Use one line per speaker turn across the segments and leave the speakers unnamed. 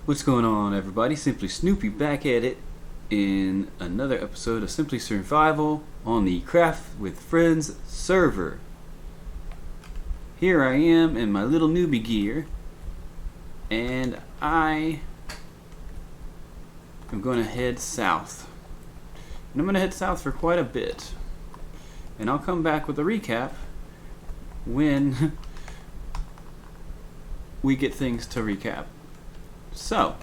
What's going on, everybody? SimplySnoopy back at it in another episode of SimplySurvival on the Craft with Friends server. Here I am in my little newbie gear, and I am going to head south. And I'm going to head south for quite a bit. And I'll come back with a recap when we get things to recap. So,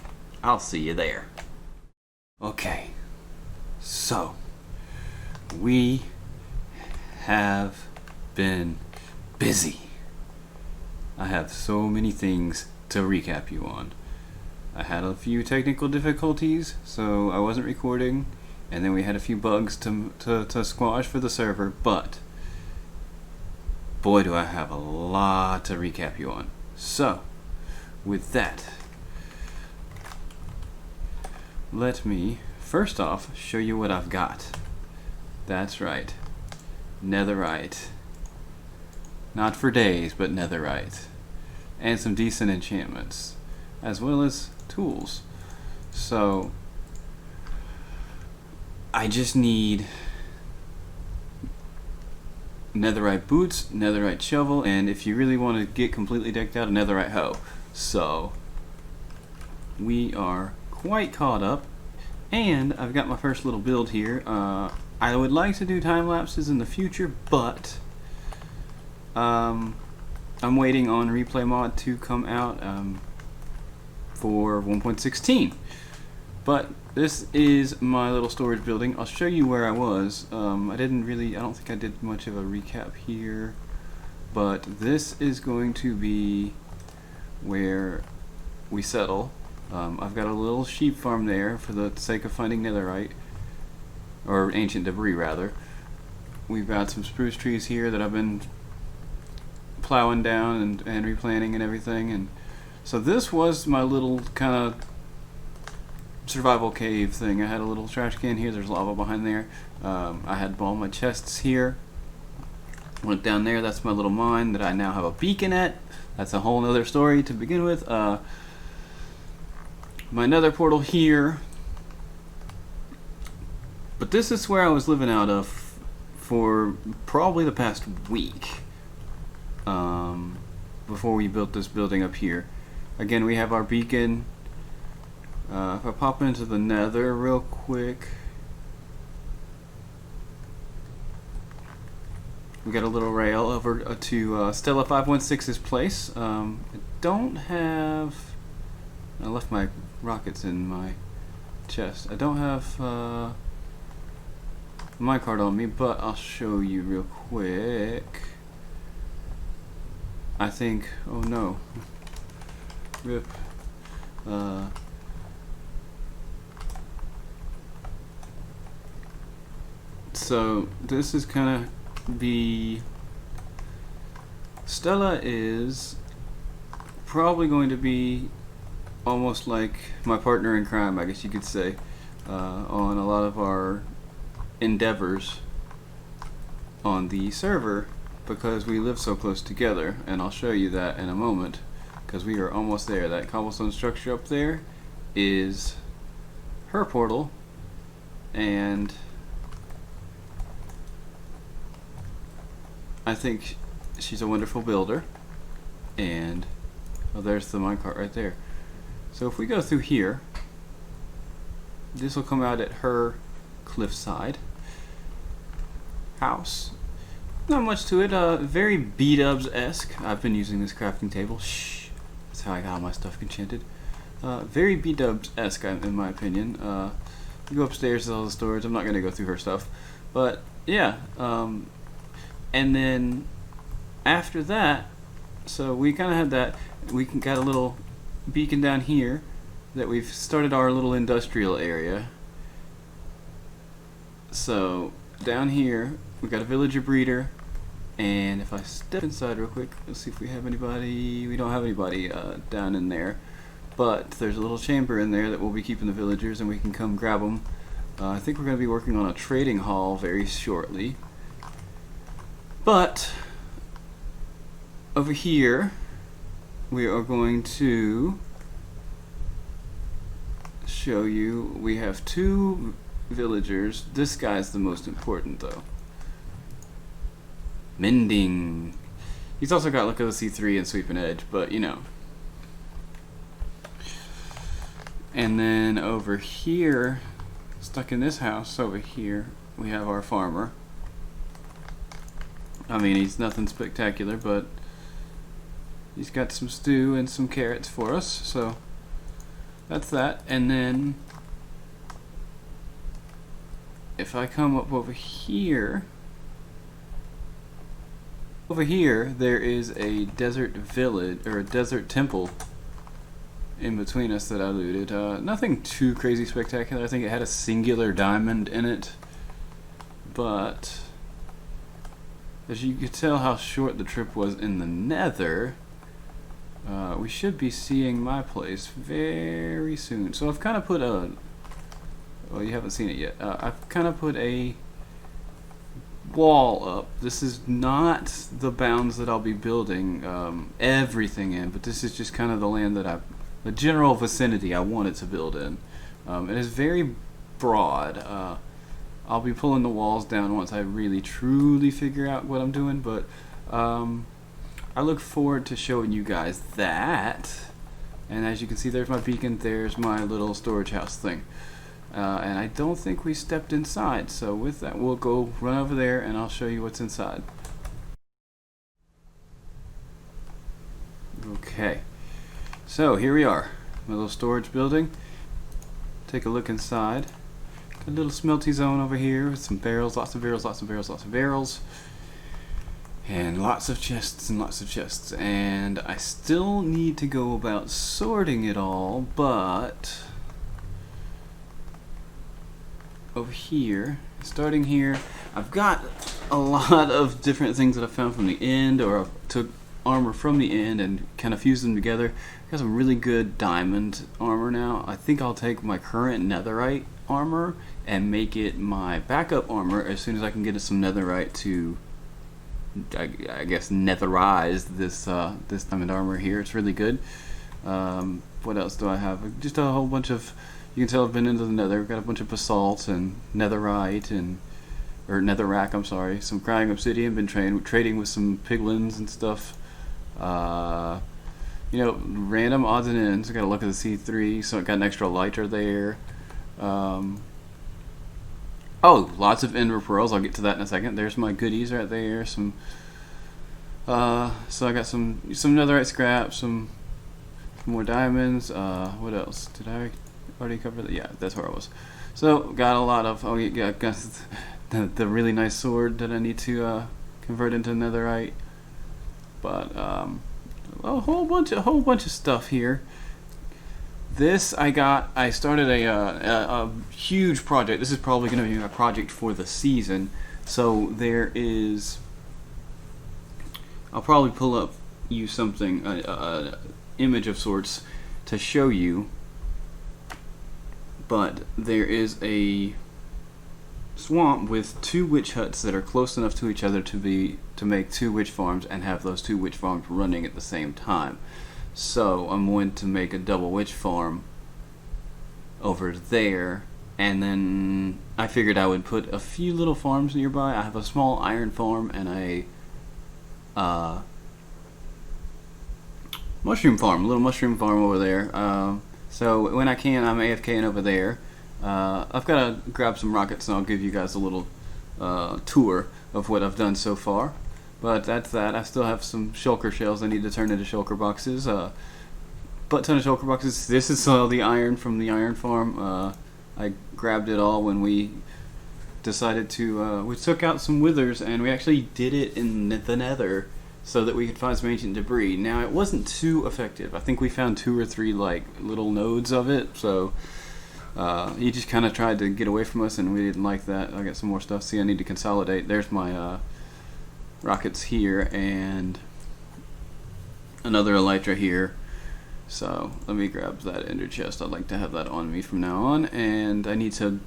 I'll see you there. Okay, so we have been busy. I have so many things to recap you on. I had a few technical difficulties, so I wasn't recording, and then we had a few bugs to squash for the server, but boy do I have a lot to recap you on. So, with that, let me, first off, show you what I've got. That's right. Netherite. Not for days, but netherite. And some decent enchantments. As well as tools. So, I just need netherite boots, netherite shovel, and if you really want to get completely decked out, a netherite hoe. So, we are quite caught up, and I've got my first little build here. I would like to do time lapses in the future, but I'm waiting on replay mod to come out for 1.16. But this is my little storage building. I'll show you where I was. I don't think I did much of a recap here, but this is going to be where we settle. I've got a little sheep farm there for the sake of finding netherite, or ancient debris rather. We've got some spruce trees here that I've been plowing down and replanting and everything, and so this was my little kind of survival cave thing. I had a little trash can here, there's lava behind there. I had all my chests here. Went down there, that's my little mine that I now have a beacon at. That's a whole other story to begin with. My nether portal here, but this is where I was living out of for probably the past week, before we built this building up here. Again, we have our beacon. If I pop into the nether real quick, we got a little rail over to Stella 516's place. I don't have, I left my rockets in my chest. I don't have my card on me, but I'll show you real quick. I think, oh no, rip. So this is kind of the Stella is probably going to be almost like my partner in crime, I guess you could say, on a lot of our endeavors on the server, because we live so close together, and I'll show you that in a moment, because we are almost there. That cobblestone structure up there is her portal, and I think she's a wonderful builder. And oh, there's the minecart right there. So if we go through here, this will come out at her cliffside house. Not much to it, very B-dubs-esque. I've been using this crafting table. Shh, that's how I got all my stuff enchanted. Very B-dubs-esque in my opinion. You go upstairs to all the storage. I'm not going to go through her stuff. But yeah, and then after that, so we kind of had that, we got a little beacon down here that we've started our little industrial area. So down here we got a villager breeder, and if I step inside real quick, let's see if we have anybody. We don't have anybody down in there, but there's a little chamber in there that we'll be keeping the villagers, and we can come grab them. I think we're going to be working on a trading hall very shortly. But over here we are going to show you. We have 2 villagers. This guy's the most important though. Mending. He's also got look at the C3 and sweep and edge, but you know. And then over here, stuck in this house over here, we have our farmer. I mean, he's nothing spectacular, but he's got some stew and some carrots for us, so that's that. And then if I come up over here, there is a desert village, or a desert temple in between us that I looted. Nothing too crazy spectacular. I think it had a singular diamond in it, but as you could tell how short the trip was in the nether, we should be seeing my place very soon. So I've kind of put a, well, you haven't seen it yet. I've kind of put a wall up. This is not the bounds that I'll be building everything in, but this is just kind of the land that the general vicinity I wanted to build in. It is very broad. I'll be pulling the walls down once I really truly figure out what I'm doing, but I look forward to showing you guys that. And as you can see, there's my beacon, there's my little storage house thing. And I don't think we stepped inside, so with that we'll go run over there and I'll show you what's inside. Okay, so here we are, my little storage building. Take a look inside. Got a little smelty zone over here with some barrels, lots of barrels, lots of barrels, lots of barrels. And lots of chests and lots of chests. And I still need to go about sorting it all, but over here, starting here, I've got a lot of different things that I found from the end, or I took armor from the end and kind of fused them together. I've got some really good diamond armor now. I think I'll take my current netherite armor and make it my backup armor as soon as I can get some netherite to, I guess, netherize this this diamond armor here. It's really good. What else do I have? Just a whole bunch of, you can tell I've been into the nether. We've got a bunch of basalt and netherite and, or netherrack, I'm sorry. Some crying obsidian, been trading with some piglins and stuff. You know, random odds and ends. I got to look at the C3, so I got an extra lighter there. Oh, lots of ender pearls. I'll get to that in a second. There's my goodies right there. Some, so I got some netherite scrap, some more diamonds. What else? Did I already cover that? Yeah, that's where I was. So got a lot of. Oh yeah, got the really nice sword that I need to convert into netherite. But a whole bunch of stuff here. This I started a huge project. This is probably going to be a project for the season. So there is, I'll probably pull up you something, an image of sorts to show you. But there is a swamp with 2 witch huts that are close enough to each other to make 2 witch farms and have those 2 witch farms running at the same time. So I'm going to make a double witch farm over there, and then I figured I would put a few little farms nearby. I have a small iron farm and a mushroom farm, a little mushroom farm over there. So when I can, I'm AFKing over there. I've got to grab some rockets and I'll give you guys a little tour of what I've done so far. But that's that. I still have some shulker shells I need to turn into shulker boxes. Butt ton of shulker boxes. This is all the iron from the iron farm. I grabbed it all when we decided to, we took out some withers and we actually did it in the nether so that we could find some ancient debris. Now it wasn't too effective. I think we found 2 or 3 like little nodes of it, so he just kind of tried to get away from us and we didn't like that. I got some more stuff. See, I need to consolidate. There's my rockets here and another elytra here. So let me grab that ender chest. I'd like to have that on me from now on, and I need to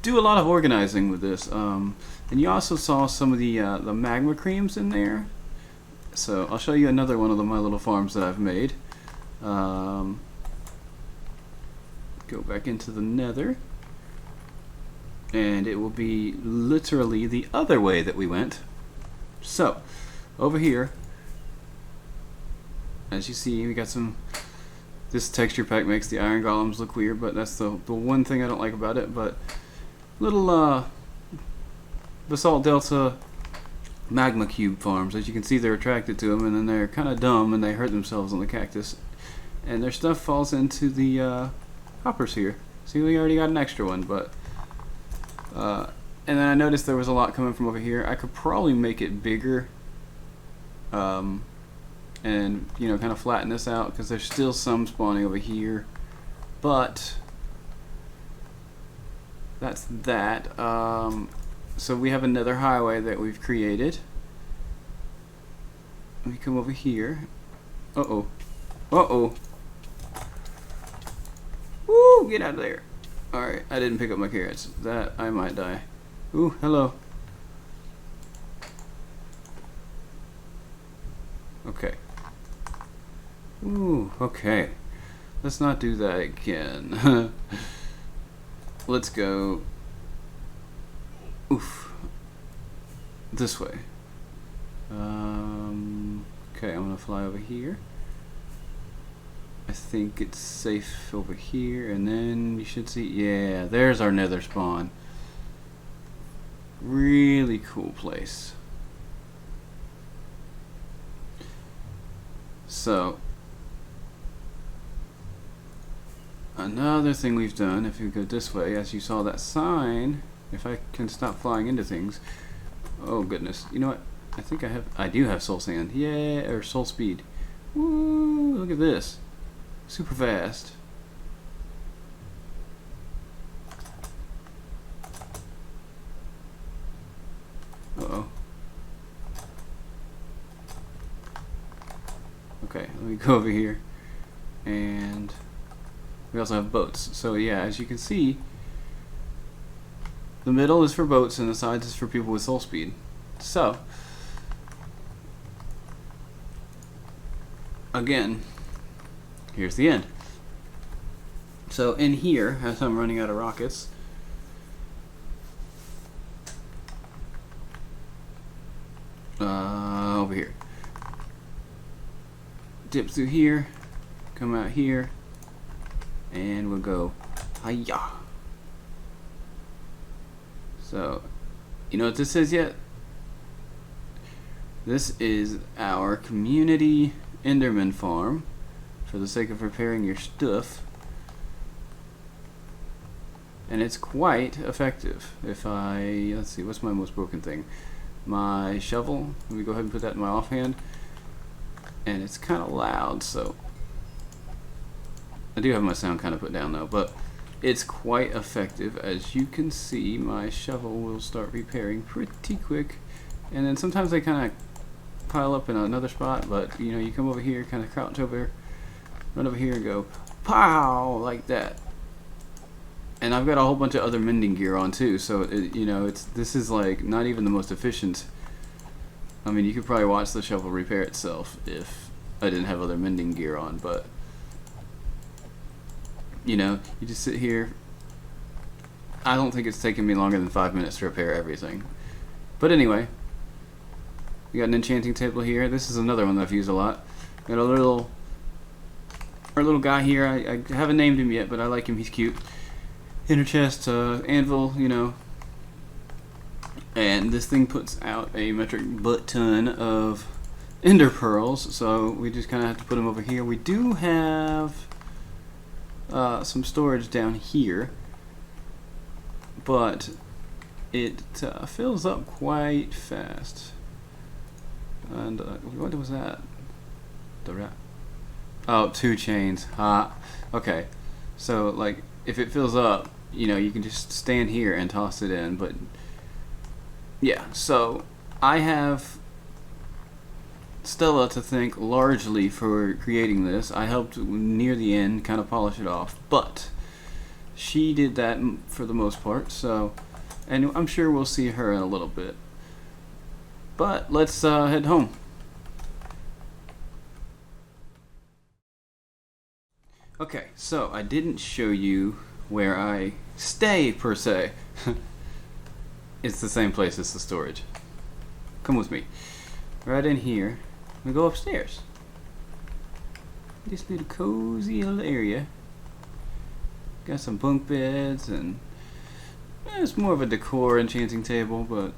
do a lot of organizing with this. And you also saw some of the magma creams in there. So I'll show you another one of my little farms that I've made. go back into the nether, and it will be literally the other way that we went. So over here, as you see, we got some. This texture pack makes the iron golems look weird, but that's the one thing I don't like about it. But little basalt delta magma cube farms. As you can see, they're attracted to them, and then they're kind of dumb and they hurt themselves on the cactus, and their stuff falls into the hoppers here. See, we already got an extra one, but and then I noticed there was a lot coming from over here. I could probably make it bigger, and you know, kind of flatten this out, because there's still some spawning over here, but that's that. So we have another highway that we've created. Let me come over here. Uh-oh. Uh-oh. Woo! Get out of there. Alright, I didn't pick up my carrots. That, I might die. Ooh, hello. Okay. Ooh, okay. Let's not do that again. Let's go. Oof. This way. Okay, I'm gonna fly over here. I think it's safe over here, and then you should see, yeah, there's our nether spawn. Really cool place. So, another thing we've done, if you go this way, as you saw that sign, if I can stop flying into things, oh goodness, you know what, I do have soul sand, yeah, or soul speed. Woo, look at this, super fast. Uh-oh. Okay, let me go over here, and we also have boats. So yeah, as you can see, the middle is for boats and the sides is for people with soul speed. So, again, here's the end. So in here, as I'm running out of rockets, over here, dip through here, come out here, and we'll go hiya. So, you know what this is yet? This is our community Enderman farm, for the sake of repairing your stuff, and it's quite effective. If I, let's see, what's my most broken thing? My shovel. Let me go ahead and put that in my offhand, and it's kind of loud, so I do have my sound kind of put down though, but it's quite effective. As you can see, my shovel will start repairing pretty quick, and then sometimes they kind of pile up in another spot, but you know, you come over here, kind of crouch over, run over here and go pow, like that. And I've got a whole bunch of other mending gear on too, so you know, this is like not even the most efficient. I mean, you could probably watch the shovel repair itself if I didn't have other mending gear on, but you know, you just sit here. I don't think it's taken me longer than 5 minutes to repair everything. But anyway, we got an enchanting table here. This is another one that I've used a lot. Got our little guy here. I haven't named him yet, but I like him. He's cute. Inner chest, anvil, you know. And this thing puts out a metric butt ton of ender pearls, so we just kind of have to put them over here. We do have some storage down here, but it fills up quite fast. And what was that? The rat? Oh, 2 chains. Okay. So like, if it fills up, you know, you can just stand here and toss it in. But yeah, so I have Stella to thank largely for creating this. I helped near the end kind of polish it off, but she did that for the most part. So, and I'm sure we'll see her in a little bit. But let's head home. Okay, so I didn't show you where I stay, per se. It's the same place as the storage. Come with me. Right in here, we go upstairs. This little cozy little area. Got some bunk beds and it's more of a decor enchanting table, but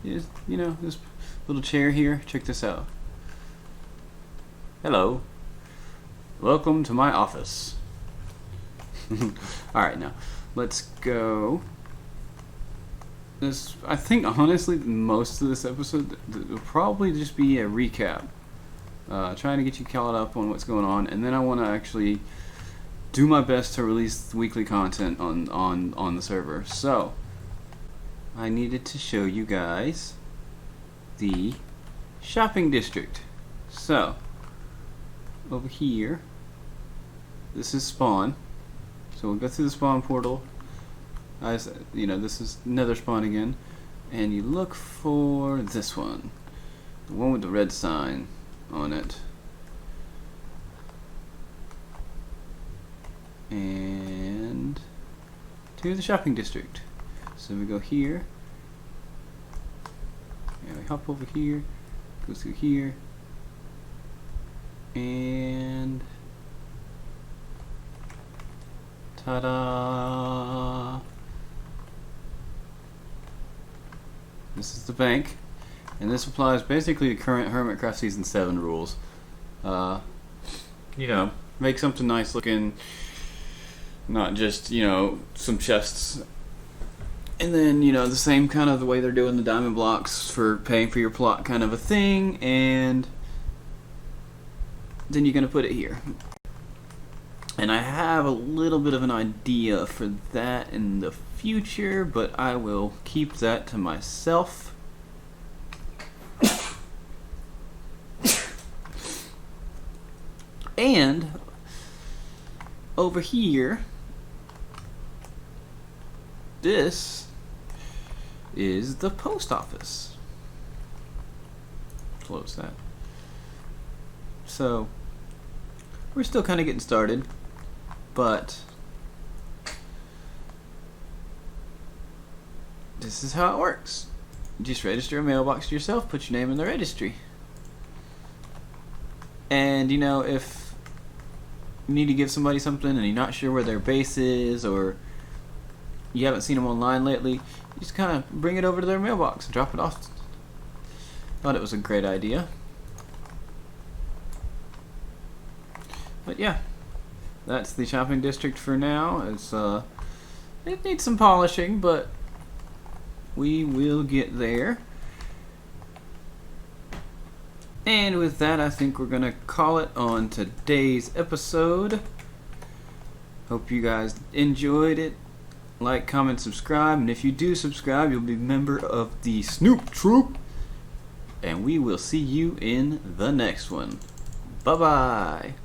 you know, this little chair here. Check this out. Hello. Welcome to my office. Alright, now let's go. I think honestly most of this episode will probably just be a recap. Trying to get you caught up on what's going on, and then I want to actually do my best to release weekly content on the server. So I needed to show you guys the shopping district. So over here, this is spawn. So we'll go through the spawn portal. You know, this is nether spawn again, and you look for this one, the one with the red sign on it, and to the shopping district. So we go here, and we hop over here, go through here, and ta-da! This is the bank, and this applies basically to current Hermitcraft Season 7 rules. You know, make something nice looking, not just, you know, some chests. And then, you know, the same kind of the way they're doing the diamond blocks for paying for your plot kind of a thing, and then you're going to put it here. And I have a little bit of an idea for that in the future, but I will keep that to myself. And over here, this is the post office. Close that. So we're still kind of getting started, but this is how it works. You just register a mailbox to yourself, put your name in the registry. And you know, if you need to give somebody something and you're not sure where their base is, or you haven't seen them online lately, you just kind of bring it over to their mailbox and drop it off. Thought it was a great idea. But yeah, that's the shopping district for now. It needs some polishing, but we will get there. And with that, I think we're gonna call it on today's episode. Hope you guys enjoyed it. Like, comment, subscribe, and if you do subscribe, you'll be a member of the Snoop Troop. And we will see you in the next one. Bye-bye.